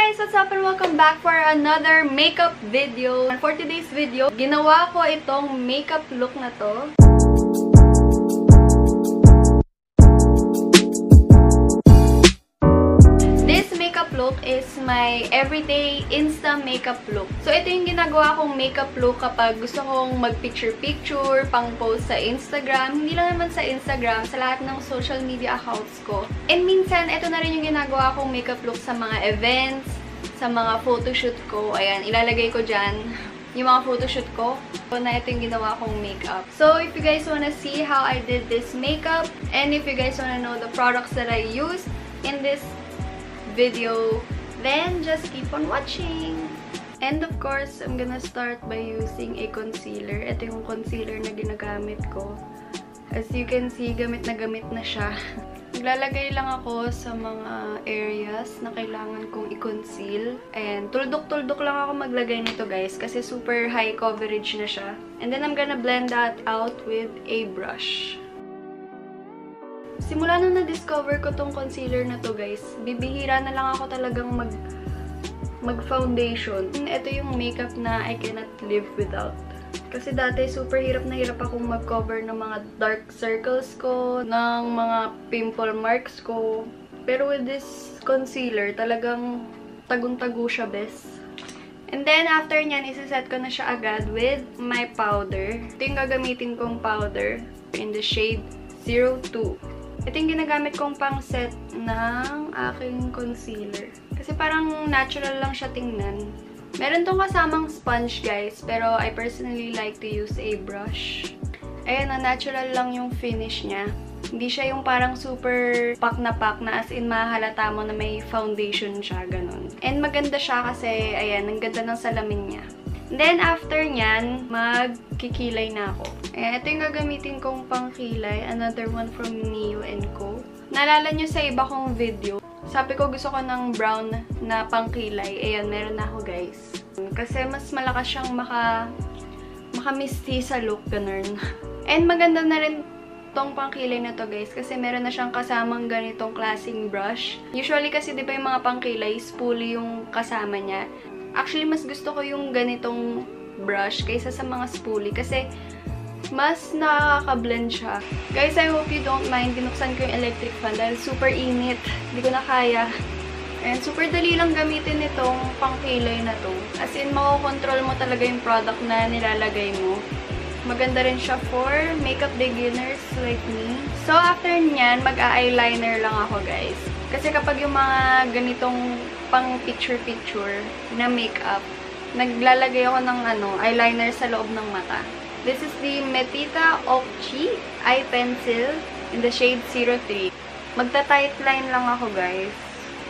guys! What's up and welcome back for another makeup video. For today's video, ginawa ko itong makeup look na to. This makeup look is my everyday Insta makeup look. So, ito yung ginagawa kong makeup look kapag gusto kong mag-picture-picture, pang-post sa Instagram. Hindi lang naman sa Instagram, sa lahat ng social media accounts ko. And minsan, ito na rin yung ginagawa kong makeup look sa mga events, sa mga photoshoot ko. Ayan, ilalagay ko dyan yung mga photoshoot ko na ito yung ginawa kong makeup. So, if you guys wanna see how I did this makeup, and if you guys wanna know the products that I used in this video, then just keep on watching. And of course, I'm gonna start by using a concealer. Ito yung concealer na ginagamit ko. As you can see, gamit na siya. Naglalagay lang ako sa mga areas na kailangan kong i-conceal. And tuldok-tuldok lang ako maglagay nito, guys, kasi super high coverage na siya. And then I'm gonna blend that out with a brush. Simula nung na-discover ko tong concealer na to, guys, bibihira na lang ako talagang mag-foundation. Ito yung makeup na I cannot live without. Kasi dati, super hirap na hirap akong mag-cover ng mga dark circles ko, ng mga pimple marks ko. Pero with this concealer, talagang tagong-tago siya, bes. And then, after nyan, isiset ko na siya agad with my powder. Ito yung gagamitin kong powder in the shade 02. Ito yung ginagamit kong pang-set ng aking concealer. Kasi parang natural lang siya tingnan. Meron tong kasamang sponge, guys, pero I personally like to use a brush. Ayan, natural lang yung finish niya. Hindi siya yung parang super pack na as in mahalata mo na may foundation siya, ganun. And maganda siya kasi, ayan, ang ganda ng salamin niya. Then, after nyan, magkikilay na ako. Ayan, ito yung gagamitin kong pangkilay. Another one from NIYO CO. Naalala nyo sa iba kong video, sabi ko gusto ko ng brown na pangkilay. Ayan, meron na ako, guys. Kasi mas malakas siyang maka-misty sa look, ganun. And maganda na rin tong pangkilay na to, guys, kasi meron na siyang kasamang ganitong klaseng brush. Usually kasi, di ba yung mga pangkilay, spoolie yung kasama niya. Actually, mas gusto ko yung ganitong brush kaysa sa mga spoolie kasi mas nakaka-blend siya. Guys, I hope you don't mind. Binuksan ko yung electric fan dahil super init. Hindi ko na kaya. And super dali lang gamitin itong pangkilay na to. As in, makokontrol mo talaga yung product na nilalagay mo. Maganda rin siya for makeup beginners like me. So, after nyan, mag-eyeliner lang ako, guys. Kasi kapag yung mga ganitong pang picture-picture na makeup, naglalagay ako ng eyeliner sa loob ng mata. This is the Metita Okchi Eye Pencil in the shade 03. Magta-tight line lang ako, guys.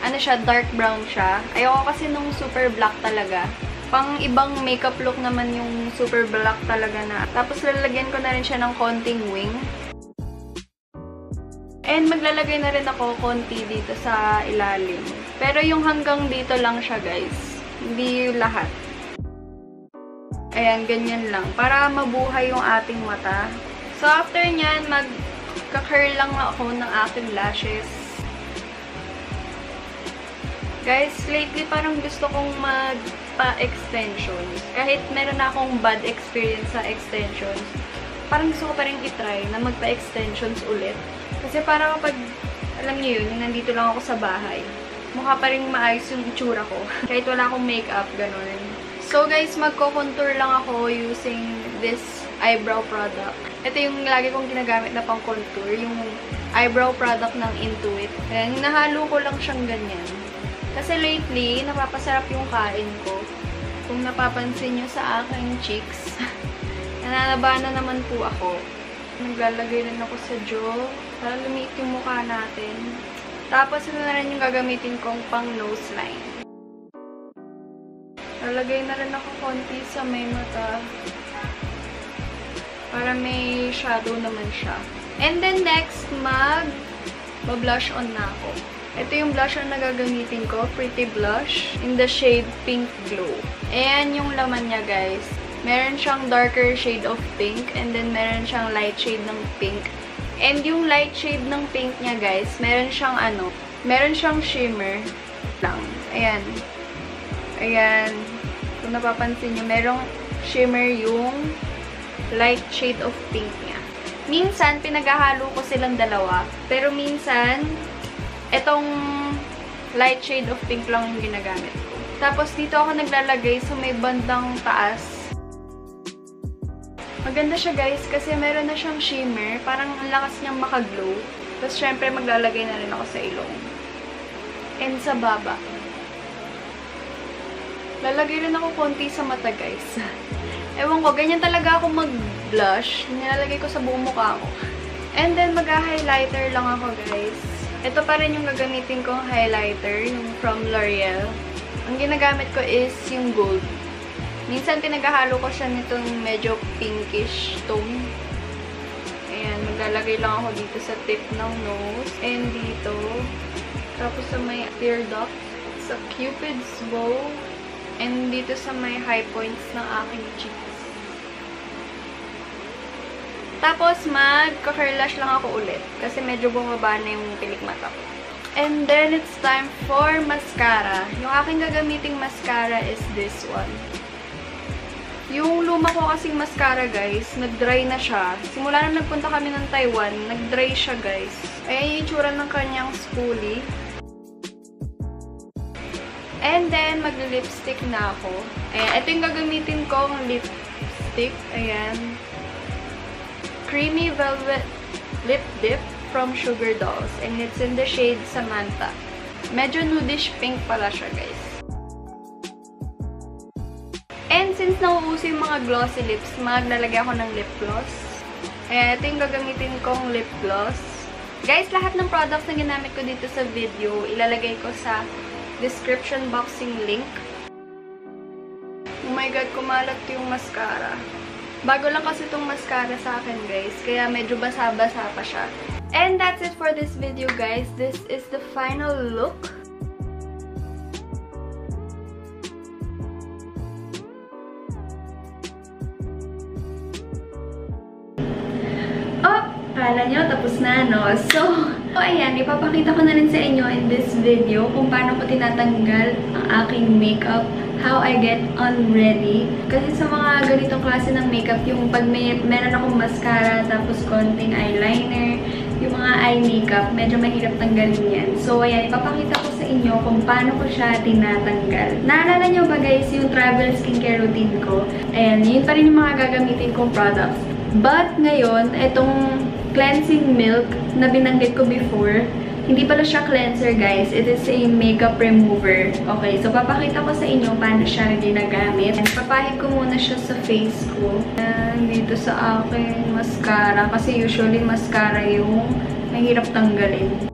Ano siya, dark brown siya. Ayoko kasi nung super black talaga. Pang ibang makeup look naman yung super black talaga na. Tapos lalagyan ko na rin siya ng konting wing. And maglalagay na rin ako konti dito sa ilalim. Pero yung hanggang dito lang siya, guys. Hindi lahat. Ayan, ganyan lang. Para mabuhay yung ating mata. So, after nyan, magka-curl lang ako ng aking lashes. Guys, lately parang gusto kong magpa-extensions. Kahit meron na akong bad experience sa extensions, parang gusto ko pa rin itry na magpa-extensions ulit. Kasi parang kapag, alam niyo yun, yung nandito lang ako sa bahay, mukha pa rin maayos yung itsura ko. Kahit wala akong makeup, ganun. So guys, magko-contour lang ako using this eyebrow product. Ito yung lagi kong ginagamit na pang-contour, yung eyebrow product ng Intuit. Ayan, hinahalo ko lang siyang ganyan. Kasi lately, napapasarap yung kain ko. Kung napapansin nyo sa aking cheeks, nananabahan na naman po ako. Naglalagay rin ako sa jaw para lumiit yung mukha natin. Tapos, ito na rin yung gagamitin kong pang nose line. Lalagay na rin ako konti sa may mata para may shadow naman siya. And then next, mag-blush on na ako. Ito yung blush on na gagamitin ko, Pretty Blush, in the shade Pink Glow. Ayan yung laman niya, guys. Meron siyang darker shade of pink, and then meron siyang light shade ng pink. And yung light shade ng pink niya, guys, meron siyang shimmer lang. Ayan. Ayan. Kung napapansin nyo, merong shimmer yung light shade of pink niya. Minsan, pinaghahalo ko silang dalawa. Pero minsan, itong light shade of pink lang yung ginagamit ko. Tapos, dito ako naglalagay sa may bandang taas. Maganda siya, guys, kasi meron na siyang shimmer. Parang ang lakas niyang makaglow. Tapos, syempre, maglalagay na rin ako sa ilong. And sa baba. Lalagay rin ako konti sa mata, guys. Ewan ko, ganyan talaga ako mag-blush. Nilalagay ko sa buong mukha ko. And then, mag-highlighter lang ako, guys. Ito pa rin yung gagamitin kong highlighter, yung from L'Oreal. Ang ginagamit ko is yung gold. Minsan, pinaghahalo ko siya nitong medyo pinkish tone. Ayan, maglalagay lang ako dito sa tip ng nose. And dito. Tapos sa may tear duct. Sa Cupid's bow. And dito sa may high points ng aking cheeks. Tapos, mag-curl lash lang ako ulit. Kasi medyo bumaba na yung pilik mata ko. And then, it's time for mascara. Yung aking gagamiting mascara is this one. Yung luma ko kasing mascara, guys, nag-dry na siya. Simula na nagpunta kami ng Taiwan, nag-dry siya, guys. Ayan yung itsura ng kanyang spoolie. And then, mag-lipstick na ako. Ayan, ito yung gagamitin kong lipstick. Ayan. Creamy Velvet Lip Dip from Sugar Dolls. And it's in the shade Samantha. Medyo nudish pink pala siya, guys. And since nauuso yung mga glossy lips, maglalagay ako ng lip gloss. Ayan, ito yung gagamitin kong lip gloss. Guys, lahat ng products na ginamit ko dito sa video, ilalagay ko sa description boxing link. Oh my god, kumalat yung mascara. Bago lang kasi itong mascara sa akin, guys. Kaya medyo basa-basa pa siya. And that's it for this video, guys. This is the final look. Oh! Kala nyo, tapos na, no? So, ayan, ipapakita ko na rin sa inyo in this video kung paano ko tinatanggal ang aking makeup, how I get unready. Kasi sa mga ganitong klase ng makeup, yung pag meron akong mascara, tapos konting eyeliner, yung mga eye makeup, medyo mahirap tanggalin yan. So, ayan, ipapakita ko sa inyo kung paano ko siya tinatanggal. Naalala nyo ba, guys, yung travel skincare routine ko? Ayan, yun pa rin yung mga gagamitin kong products. But, ngayon, itong cleansing milk na binanggit ko before, hindi pala siya cleanser, guys. It is a makeup remover. Okay, so papakita ko sa inyo paano siya ginagamit. And papahid ko muna siya sa face ko. And dito sa akin, mascara. Kasi usually, mascara yung mahirap tanggalin.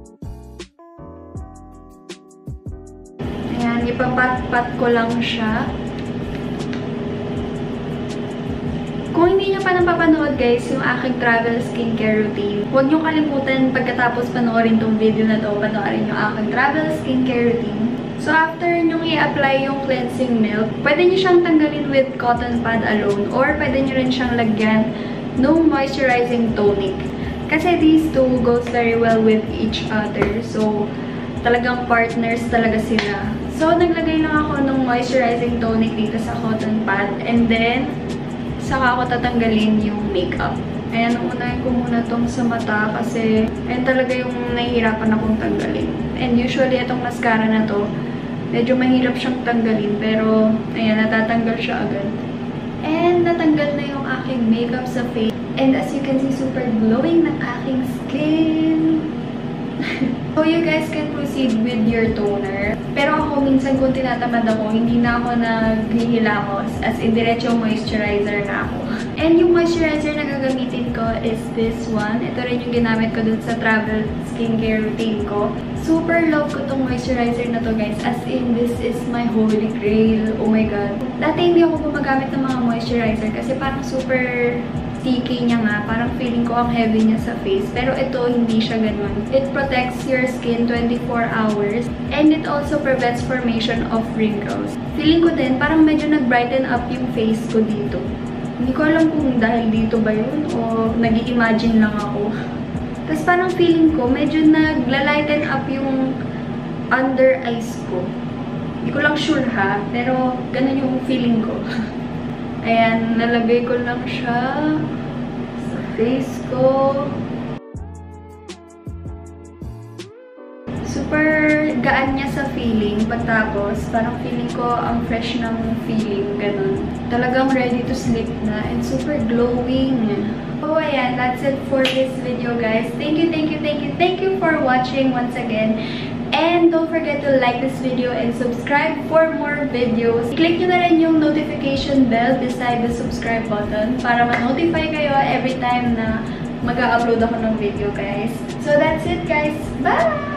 Ayan, ipapat-pat ko lang siya. Kung hindi nyo pa napapanood, guys, yung aking travel skincare routine, huwag nyo kalimutan pagkatapos panoorin tong video na to, panoorin yung aking travel skincare routine. So, after nyo i-apply yung cleansing milk, pwede nyo siyang tanggalin with cotton pad alone, or pwede nyo rin siyang lagyan ng moisturizing tonic. Kasi these two goes very well with each other. So, talagang partners talaga sila. So, naglagay lang ako ng moisturizing tonic dito sa cotton pad, and then saka ako tatanggalin yung makeup. Ayan, unahin ko muna tong sa mata kasi ayan talaga yung nahihirapan akong tanggalin. And usually, itong mascara na to, medyo mahirap siyang tanggalin. Pero, ayan, natatanggal siya agad. And natanggal na yung aking makeup sa face. And as you can see, super glowing ng aking skin. So, you guys can proceed with your toner. Pero ako, minsan kung tinatamad ako, hindi na ako naghihilamos. As in, diretso moisturizer na ako. And yung moisturizer na gagamitin ko is this one. Ito rin yung ginamit ko dun sa travel skincare routine ko. Super love ko tong moisturizer na to, guys. As in, this is my holy grail. Oh my god. Dati hindi ako gumagamit ng mga moisturizer kasi parang super sticky niya nga. Parang feeling ko ang heavy niya sa face. Pero ito, hindi siya ganun. It protects your skin 24 hours. And it also prevents formation of wrinkles. Feeling ko din, parang medyo nag-brighten up yung face ko dito. Hindi ko alam kung dahil dito ba yun o nag-i-imagine lang ako. Tapos parang feeling ko, medyo nagla-lighten up yung under eyes ko. Hindi ko lang sure ha, pero ganun yung feeling ko. Ayan, nalagay ko lang siya sa face ko. Super gaan niya sa feeling. Pagtapos, parang feeling ko ang fresh ng feeling. Ganun. Talagang ready to sleep na. And super glowing. So, ayan. That's it for this video, guys. Thank you for watching once again. And don't forget to like this video and subscribe for more videos. Click nyo na rin yung notification bell beside the subscribe button para ma-notify kayo every time na mag-upload ako ng video, guys. So, that's it, guys. Bye!